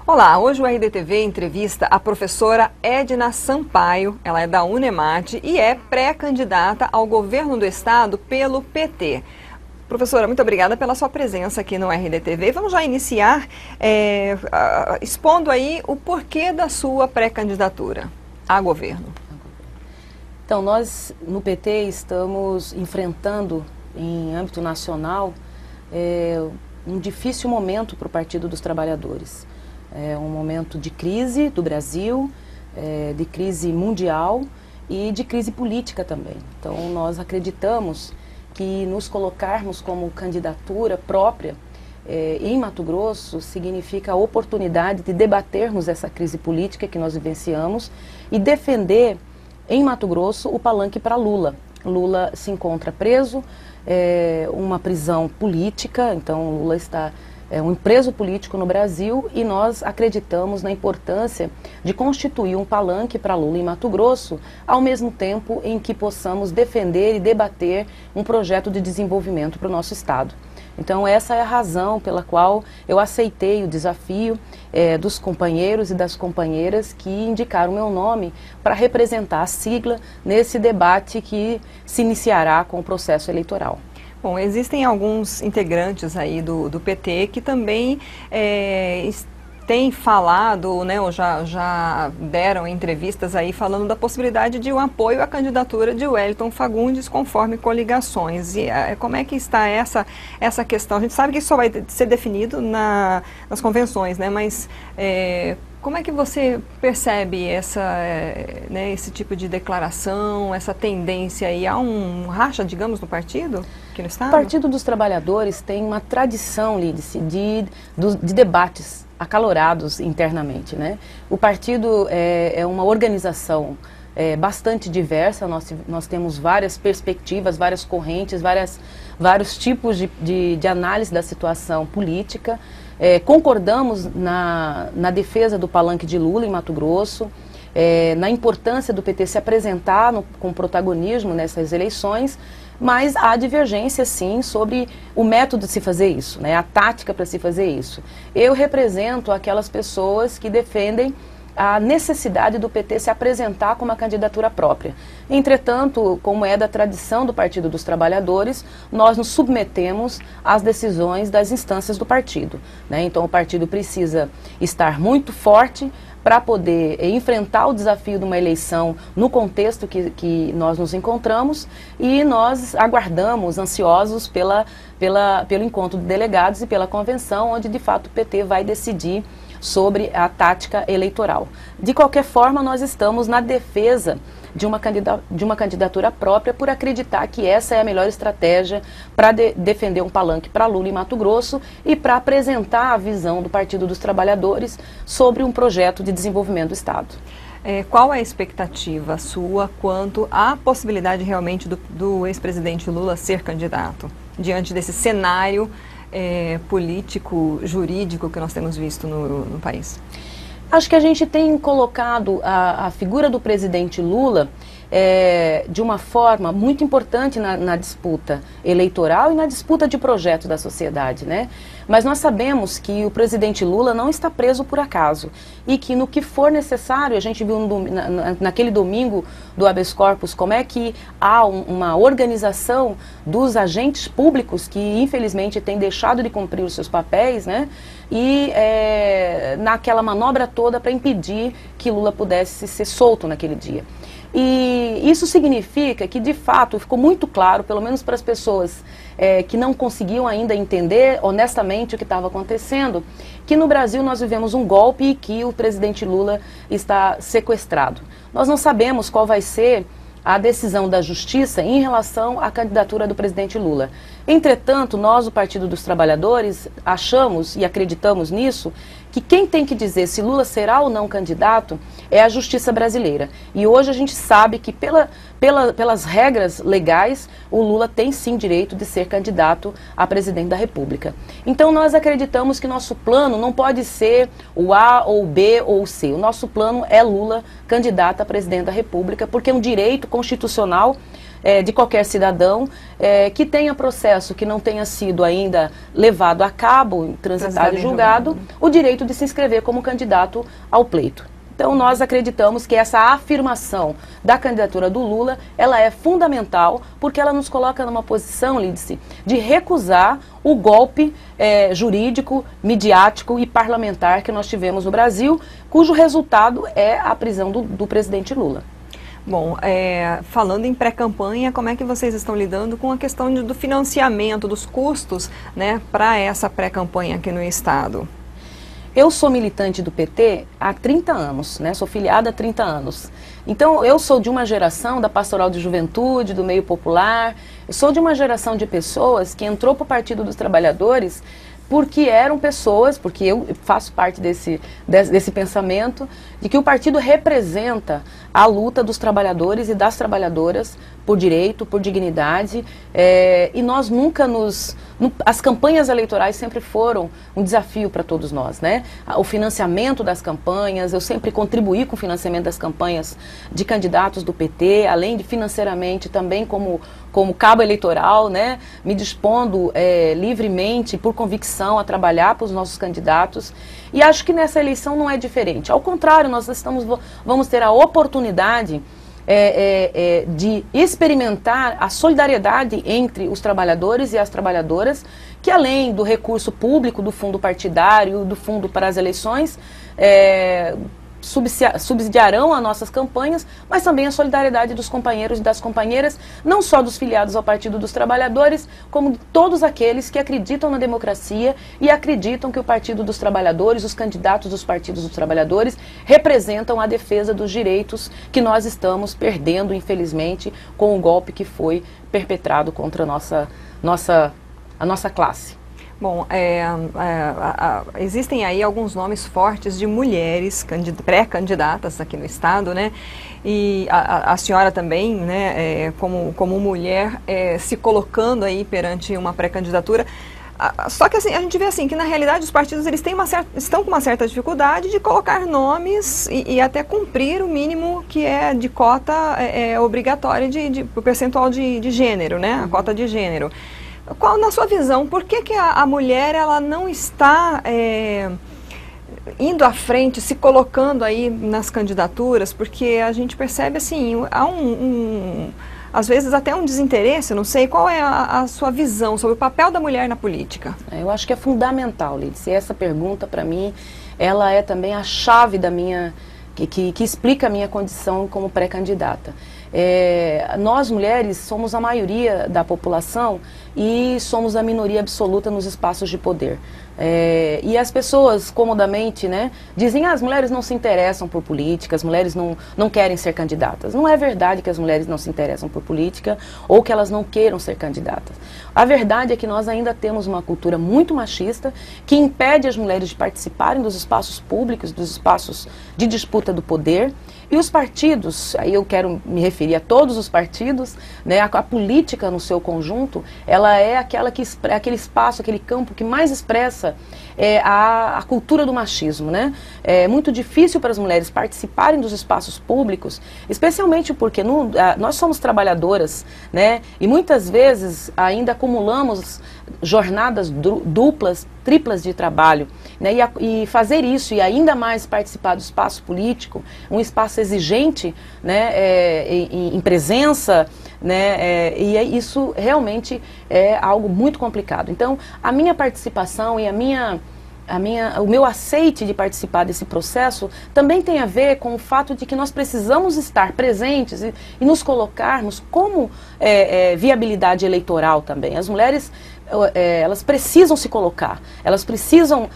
Olá, hoje o RDTV entrevista a professora Edna Sampaio, ela é da Unemate e é pré-candidata ao governo do estado pelo PT. Professora, muito obrigada pela sua presença aqui no RDTV. Vamos já iniciar expondo aí o porquê da sua pré-candidatura a governo. Então, nós no PT estamos enfrentando em âmbito nacional um difícil momento para o Partido dos Trabalhadores. É um momento de crise do Brasil, de crise mundial e de crise política também. Então, nós acreditamos que nos colocarmos como candidatura própria em Mato Grosso significa a oportunidade de debatermos essa crise política que nós vivenciamos e defender em Mato Grosso o palanque para Lula. Lula se encontra preso, uma prisão política, então Lula está um preso político no Brasil e nós acreditamos na importância de constituir um palanque para Lula em Mato Grosso, ao mesmo tempo em que possamos defender e debater um projeto de desenvolvimento para o nosso estado. Então essa é a razão pela qual eu aceitei o desafio dos companheiros e das companheiras que indicaram meu nome para representar a sigla nesse debate que se iniciará com o processo eleitoral. Bom, existem alguns integrantes aí do PT que também têm falado, né, ou já deram entrevistas aí falando da possibilidade de um apoio à candidatura de Wellington Fagundes conforme coligações. E como é que está essa questão? A gente sabe que isso só vai ser definido nas convenções, né, mas como é que você percebe esse tipo de declaração, essa tendência aí? Há um racha, digamos, no partido aqui no estado? O Partido dos Trabalhadores tem uma tradição, Lídice, de debates acalorados internamente, né? O partido é uma organização bastante diversa, nós temos várias perspectivas, várias correntes, vários tipos de análise da situação política. Concordamos na defesa do palanque de Lula em Mato Grosso, na importância do PT se apresentar com protagonismo nessas eleições, mas há divergência sim sobre o método de se fazer isso, né, a tática para se fazer isso. Eu represento aquelas pessoas que defendem a necessidade do PT se apresentar com uma candidatura própria. Entretanto, como é da tradição do Partido dos Trabalhadores, nós nos submetemos às decisões das instâncias do partido, né? Então o partido precisa estar muito forte para poder enfrentar o desafio de uma eleição no contexto que nós nos encontramos, e nós aguardamos ansiosos pelo encontro de delegados e pela convenção, onde de fato o PT vai decidir sobre a tática eleitoral. De qualquer forma, nós estamos na defesa de uma candidatura própria por acreditar que essa é a melhor estratégia para defender um palanque para Lula em Mato Grosso e para apresentar a visão do Partido dos Trabalhadores sobre um projeto de desenvolvimento do Estado. Qual é a expectativa sua quanto à possibilidade realmente do ex-presidente Lula ser candidato, diante desse cenário político, jurídico que nós temos visto no país? Acho que a gente tem colocado a figura do presidente Lula de uma forma muito importante na disputa eleitoral e na disputa de projetos da sociedade, né? Mas nós sabemos que o presidente Lula não está preso por acaso e que no que for necessário, a gente viu naquele domingo do habeas corpus como é que há uma organização dos agentes públicos que infelizmente têm deixado de cumprir os seus papéis, né? E naquela manobra toda para impedir que Lula pudesse ser solto naquele dia. E isso significa que, de fato, ficou muito claro, pelo menos para as pessoas que não conseguiam ainda entender honestamente o que estava acontecendo, que no Brasil nós vivemos um golpe e que o presidente Lula está sequestrado. Nós não sabemos qual vai ser a decisão da Justiça em relação à candidatura do presidente Lula. Entretanto, nós, o Partido dos Trabalhadores, achamos e acreditamos nisso, que quem tem que dizer se Lula será ou não candidato é a Justiça brasileira. E hoje a gente sabe que pelas regras legais, o Lula tem sim direito de ser candidato a presidente da República. Então nós acreditamos que nosso plano não pode ser o A ou o B ou o C. O nosso plano é Lula candidato a presidente da República, porque é um direito constitucional de qualquer cidadão que tenha processo que não tenha sido ainda levado a cabo, transitado e julgado, o direito de se inscrever como candidato ao pleito. Então, nós acreditamos que essa afirmação da candidatura do Lula, ela é fundamental, porque ela nos coloca numa posição, Lídice, de recusar o golpe jurídico, midiático e parlamentar que nós tivemos no Brasil, cujo resultado é a prisão do presidente Lula. Bom, falando em pré-campanha, como é que vocês estão lidando com a questão do financiamento, dos custos, né, para essa pré-campanha aqui no Estado? Eu sou militante do PT há 30 anos, né? Sou filiada há 30 anos. Então, eu sou de uma geração da Pastoral de Juventude, do meio popular. Eu sou de uma geração de pessoas que entrou para o Partido dos Trabalhadores porque eram pessoas, porque eu faço parte desse pensamento, de que o partido representa a luta dos trabalhadores e das trabalhadoras por direito, por dignidade, e nós nunca as campanhas eleitorais sempre foram um desafio para todos nós, né? O financiamento das campanhas, eu sempre contribuí com o financiamento das campanhas de candidatos do PT, além de financeiramente também como cabo eleitoral, né? Me dispondo livremente, por convicção, a trabalhar para os nossos candidatos. E acho que nessa eleição não é diferente. Ao contrário, nós vamos ter a oportunidade de experimentar a solidariedade entre os trabalhadores e as trabalhadoras, que além do recurso público, do fundo partidário, do fundo para as eleições, subsidiarão as nossas campanhas, mas também a solidariedade dos companheiros e das companheiras, não só dos filiados ao Partido dos Trabalhadores, como de todos aqueles que acreditam na democracia e acreditam que o Partido dos Trabalhadores, os candidatos dos partidos dos trabalhadores, representam a defesa dos direitos que nós estamos perdendo, infelizmente, com o golpe que foi perpetrado contra a nossa classe. Bom, existem aí alguns nomes fortes de mulheres pré-candidatas aqui no Estado, né? E a senhora também, né, como mulher, se colocando aí perante uma pré-candidatura. Só que assim, a gente vê assim, que na realidade os partidos eles estão com uma certa dificuldade de colocar nomes e até cumprir o mínimo que é de cota obrigatória o percentual de gênero, né? A cota de gênero. Qual, na sua visão, por que a mulher ela não está indo à frente, se colocando aí nas candidaturas? Porque a gente percebe assim, há às vezes até um desinteresse, não sei, qual é a sua visão sobre o papel da mulher na política? Eu acho que é fundamental, Lídice, essa pergunta para mim, ela é também a chave da minha, que explica a minha condição como pré-candidata. Nós mulheres somos a maioria da população e somos a minoria absoluta nos espaços de poder. E as pessoas comodamente, né, dizem as mulheres não se interessam por política, as mulheres não querem ser candidatas. Não é verdade que as mulheres não se interessam por política ou que elas não queiram ser candidatas. A verdade é que nós ainda temos uma cultura muito machista que impede as mulheres de participarem dos espaços públicos, dos espaços de disputa do poder. E os partidos, aí eu quero me referir a todos os partidos, né, a política no seu conjunto, ela é aquele espaço, aquele campo que mais expressa a cultura do machismo, né? É muito difícil para as mulheres participarem dos espaços públicos, especialmente porque nós somos trabalhadoras, né? E muitas vezes ainda acumulamos jornadas duplas, triplas de trabalho, né? E fazer isso e ainda mais participar do espaço político, um espaço exigente, né? Em presença, né? E isso realmente é algo muito complicado. Então, a minha participação e o meu aceite de participar desse processo também tem a ver com o fato de que nós precisamos estar presentes e nos colocarmos como viabilidade eleitoral também. As mulheres, elas precisam se colocar, elas precisam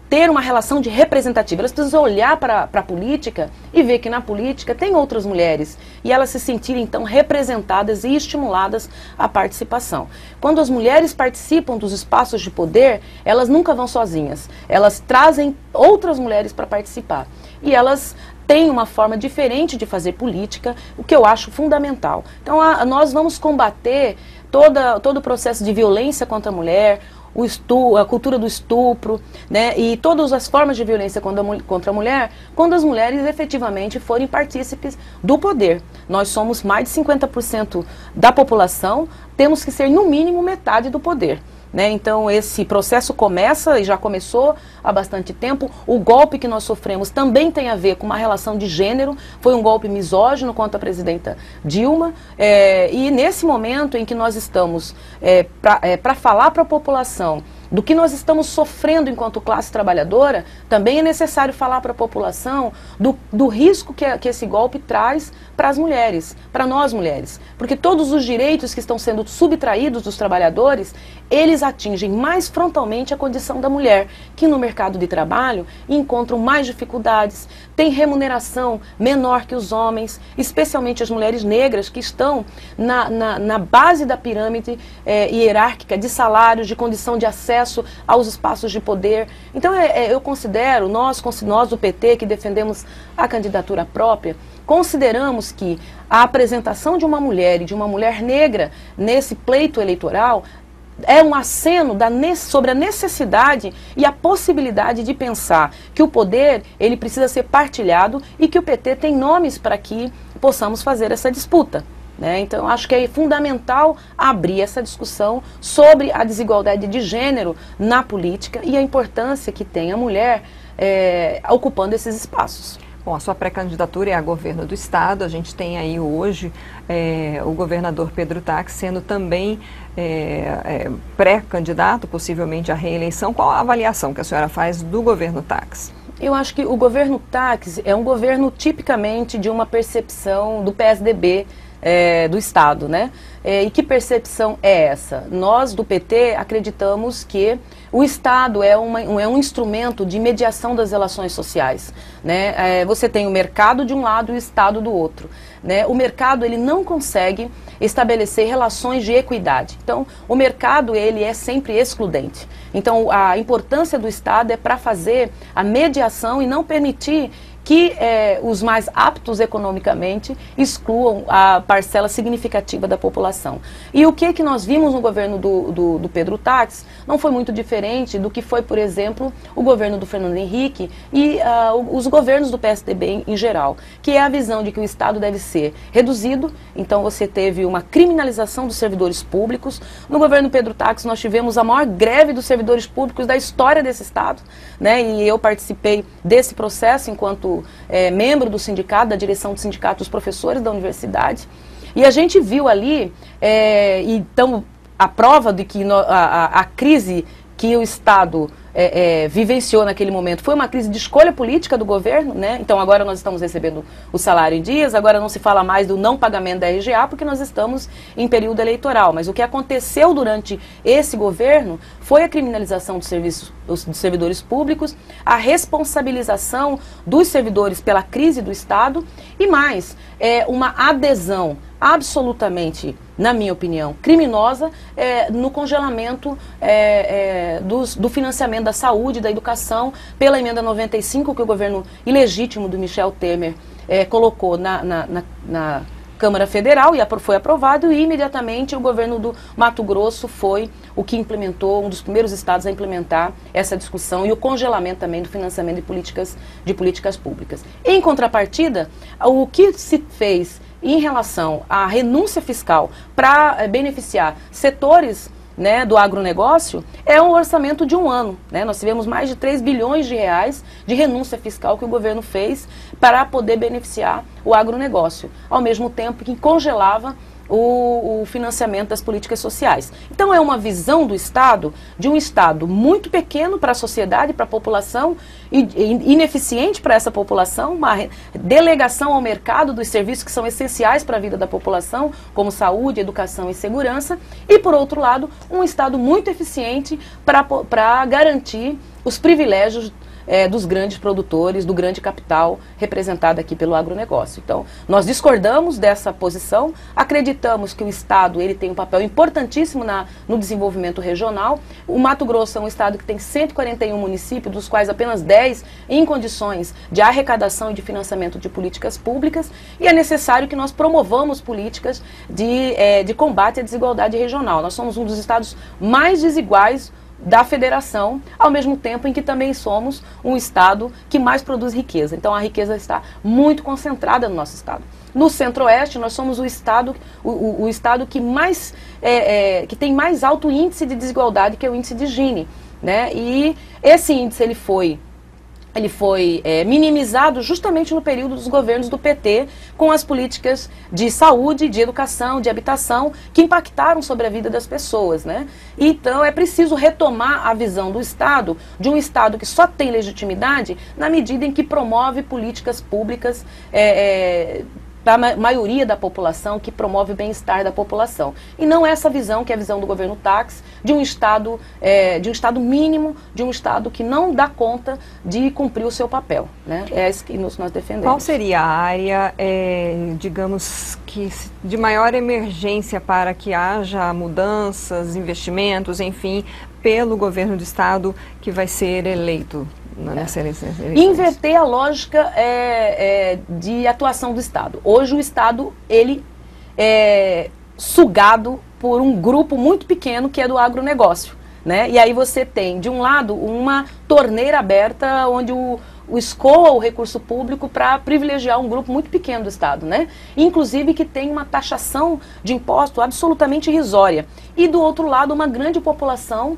ter uma relação de representativa, elas precisam olhar para a política e ver que na política tem outras mulheres e elas se sentirem então representadas e estimuladas à participação. Quando as mulheres participam dos espaços de poder, elas nunca vão sozinhas, elas trazem outras mulheres para participar e elas têm uma forma diferente de fazer política, o que eu acho fundamental. Então nós vamos combater todo o processo de violência contra a mulher, a cultura do estupro, né, e todas as formas de violência contra a mulher, quando as mulheres efetivamente forem partícipes do poder. Nós somos mais de 50% da população, temos que ser no mínimo metade do poder. Né? Então esse processo começa e já começou há bastante tempo. O golpe que nós sofremos também tem a ver com uma relação de gênero, foi um golpe misógino contra a presidenta Dilma, e nesse momento em que nós estamos para falar para a população do que nós estamos sofrendo enquanto classe trabalhadora, também é necessário falar para a população do risco que esse golpe traz para as mulheres, para nós mulheres. Porque todos os direitos que estão sendo subtraídos dos trabalhadores, eles atingem mais frontalmente a condição da mulher, que no mercado de trabalho encontram mais dificuldades, tem remuneração menor que os homens, especialmente as mulheres negras que estão na base da pirâmide hierárquica de salários, de condição de acesso aos espaços de poder. Então eu considero, nós do PT que defendemos a candidatura própria, consideramos que a apresentação de uma mulher e de uma mulher negra nesse pleito eleitoral é um aceno sobre a necessidade e a possibilidade de pensar que o poder ele precisa ser partilhado e que o PT tem nomes para que possamos fazer essa disputa. Né? Então, acho que é fundamental abrir essa discussão sobre a desigualdade de gênero na política e a importância que tem a mulher ocupando esses espaços. Bom, a sua pré-candidatura é a governo do Estado. A gente tem aí hoje o governador Pedro Taques sendo também pré-candidato, possivelmente à reeleição. Qual a avaliação que a senhora faz do governo Taques? Eu acho que o governo Taques é um governo tipicamente de uma percepção do PSDB do Estado, né? E que percepção é essa? Nós, do PT, acreditamos que o Estado é um instrumento de mediação das relações sociais, né? Você tem o mercado de um lado e o Estado do outro, né? O mercado, ele não consegue estabelecer relações de equidade. Então, o mercado, ele é sempre excludente. Então, a importância do Estado é para fazer a mediação e não permitir que os mais aptos economicamente excluam a parcela significativa da população. E o que nós vimos no governo do Pedro Taques não foi muito diferente do que foi, por exemplo, o governo do Fernando Henrique e os governos do PSDB em geral, que é a visão de que o Estado deve ser reduzido. Então você teve uma criminalização dos servidores públicos. No governo Pedro Taques nós tivemos a maior greve dos servidores públicos da história desse Estado, né? E eu participei desse processo enquanto membro do sindicato, da direção do sindicato dos professores da universidade, e a gente viu ali, então, a prova de que a crise que o Estado vivenciou naquele momento foi uma crise de escolha política do governo, né? Então agora nós estamos recebendo o salário em dias, agora não se fala mais do não pagamento da RGA porque nós estamos em período eleitoral, mas o que aconteceu durante esse governo foi a criminalização dos servidores públicos, a responsabilização dos servidores pela crise do Estado e mais, uma adesão absolutamente, na minha opinião, criminosa no congelamento do financiamento da saúde, da educação, pela emenda 95 que o governo ilegítimo do Michel Temer colocou na Câmara Federal e foi aprovado, e imediatamente o governo do Mato Grosso foi o que implementou, um dos primeiros estados a implementar essa discussão e o congelamento também do financiamento de políticas públicas. Em contrapartida, o que se fez em relação à renúncia fiscal para beneficiar setores, né, do agronegócio, é um orçamento de um ano, né? Nós tivemos mais de 3 bilhões de reais de renúncia fiscal que o governo fez para poder beneficiar o agronegócio, ao mesmo tempo que congelava o financiamento das políticas sociais. Então é uma visão do Estado, de um Estado muito pequeno para a sociedade, para a população, e ineficiente para essa população, uma delegação ao mercado dos serviços que são essenciais para a vida da população, como saúde, educação e segurança, e por outro lado, um Estado muito eficiente para garantir os privilégios dos grandes produtores, do grande capital representado aqui pelo agronegócio. Então, nós discordamos dessa posição, acreditamos que o Estado ele tem um papel importantíssimo no desenvolvimento regional. O Mato Grosso é um estado que tem 141 municípios, dos quais apenas 10 em condições de arrecadação e de financiamento de políticas públicas, e é necessário que nós promovamos políticas de combate à desigualdade regional. Nós somos um dos estados mais desiguais da federação, ao mesmo tempo em que também somos um estado que mais produz riqueza. Então a riqueza está muito concentrada no nosso estado. No Centro-Oeste, nós somos o estado que mais que tem mais alto índice de desigualdade, que é o índice de Gini, né? E esse índice ele foi minimizado justamente no período dos governos do PT, com as políticas de saúde, de educação, de habitação, que impactaram sobre a vida das pessoas, né? Então é preciso retomar a visão do Estado, de um Estado que só tem legitimidade na medida em que promove políticas públicas para a maioria da população, que promove o bem-estar da população. E não essa visão, que é a visão do governo Táxi, de um Estado mínimo, de um Estado que não dá conta de cumprir o seu papel, né? É isso que nós defendemos. Qual seria a área, digamos, de maior emergência para que haja mudanças, investimentos, enfim, pelo governo do Estado que vai ser eleito? Inverter a lógica de atuação do Estado. Hoje o Estado, ele é sugado por um grupo muito pequeno que é do agronegócio, né? E aí você tem, de um lado, uma torneira aberta onde escoa o recurso público para privilegiar um grupo muito pequeno do Estado, né? Inclusive que tem uma taxação de imposto absolutamente irrisória. E do outro lado, uma grande população,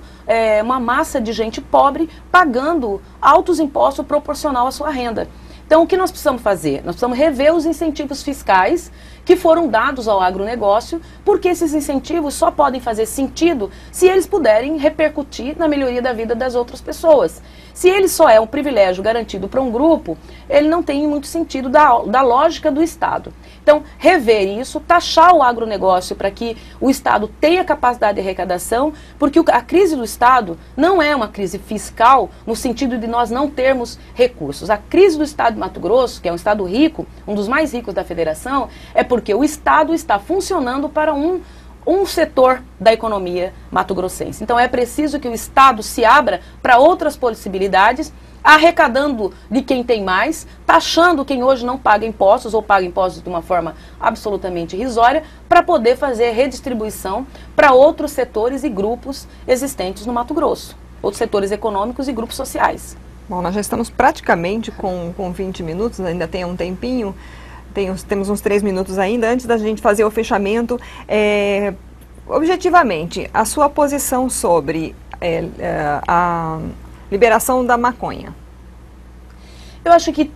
uma massa de gente pobre, pagando altos impostos proporcional à sua renda. Então, o que nós precisamos fazer? Nós precisamos rever os incentivos fiscais que foram dados ao agronegócio, porque esses incentivos só podem fazer sentido se eles puderem repercutir na melhoria da vida das outras pessoas. Se ele só é um privilégio garantido para um grupo, ele não tem muito sentido da lógica do Estado. Então, rever isso, taxar o agronegócio para que o Estado tenha capacidade de arrecadação, porque a crise do Estado não é uma crise fiscal no sentido de nós não termos recursos. A crise do Estado de Mato Grosso, que é um Estado rico, um dos mais ricos da federação, é porque o Estado está funcionando para um setor da economia mato-grossense. Então é preciso que o Estado se abra para outras possibilidades, arrecadando de quem tem mais, taxando quem hoje não paga impostos ou paga impostos de uma forma absolutamente irrisória, para poder fazer redistribuição para outros setores e grupos existentes no Mato Grosso, outros setores econômicos e grupos sociais. Bom, nós já estamos praticamente com 20 minutos, ainda tem um tempinho. Temos uns 3 minutos ainda, antes da gente fazer o fechamento. Objetivamente, a sua posição sobre a liberação da maconha? Eu acho que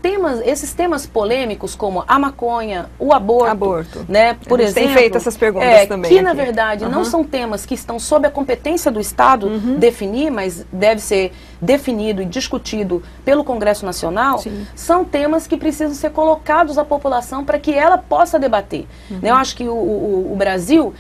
esses temas polêmicos, como a maconha, o aborto, né, por exemplo, tem feito essas perguntas também. Que na verdade não são temas que estão sob a competência do Estado definir, mas deve ser definido e discutido pelo Congresso Nacional. Sim. São temas que precisam ser colocados à população para que ela possa debater. Eu acho que o Brasil,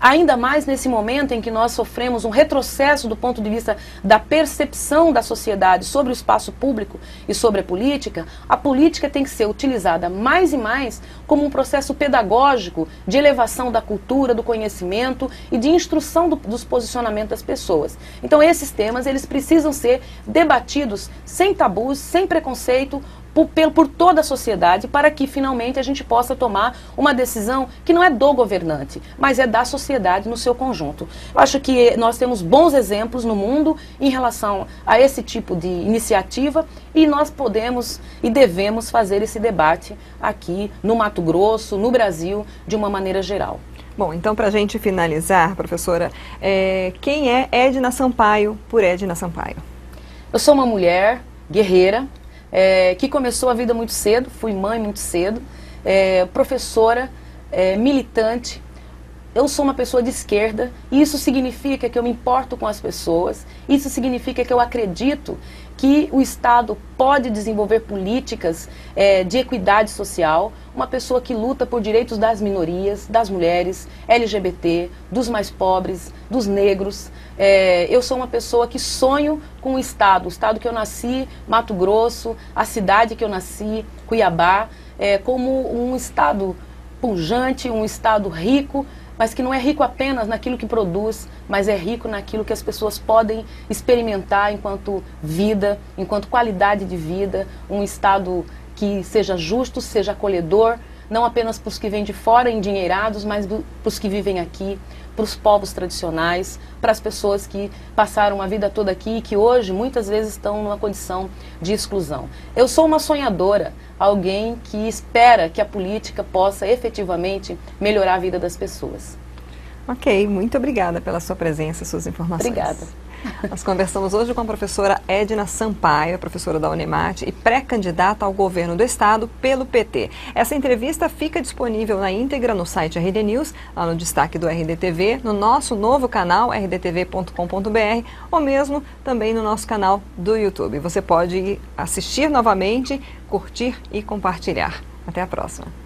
ainda mais nesse momento em que nós sofremos um retrocesso do ponto de vista da percepção da sociedade sobre o espaço público e sobre a política tem que ser utilizada mais e mais como um processo pedagógico de elevação da cultura, do conhecimento e de instrução dos posicionamentos das pessoas. Então esses temas, eles precisam ser debatidos sem tabus, sem preconceito, por toda a sociedade, para que finalmente a gente possa tomar uma decisão que não é do governante, mas é da sociedade no seu conjunto. Eu acho que nós temos bons exemplos no mundo em relação a esse tipo de iniciativa e nós podemos e devemos fazer esse debate aqui no Mato Grosso, no Brasil, de uma maneira geral. Bom, então para a gente finalizar, professora, quem é Edna Sampaio por Edna Sampaio? Eu sou uma mulher guerreira, que começou a vida muito cedo, fui mãe muito cedo, professora, militante. Eu sou uma pessoa de esquerda e isso significa que eu me importo com as pessoas, isso significa que eu acredito que o Estado pode desenvolver políticas de equidade social, uma pessoa que luta por direitos das minorias, das mulheres, LGBT, dos mais pobres, dos negros. Eu sou uma pessoa que sonho com o Estado que eu nasci, Mato Grosso, a cidade que eu nasci, Cuiabá, como um Estado pujante, um Estado rico, mas que não é rico apenas naquilo que produz, mas é rico naquilo que as pessoas podem experimentar enquanto vida, enquanto qualidade de vida, um Estado que seja justo, seja acolhedor, não apenas para os que vêm de fora endinheirados, mas para os que vivem aqui, para os povos tradicionais, para as pessoas que passaram a vida toda aqui e que hoje muitas vezes estão numa condição de exclusão. Eu sou uma sonhadora, alguém que espera que a política possa efetivamente melhorar a vida das pessoas. Ok, muito obrigada pela sua presença e suas informações. Obrigada. Nós conversamos hoje com a professora Edna Sampaio, professora da Unemate e pré-candidata ao governo do estado pelo PT. Essa entrevista fica disponível na íntegra no site RD News, lá no destaque do RDTV, no nosso novo canal rdtv.com.br ou mesmo também no nosso canal do YouTube. Você pode assistir novamente, curtir e compartilhar. Até a próxima.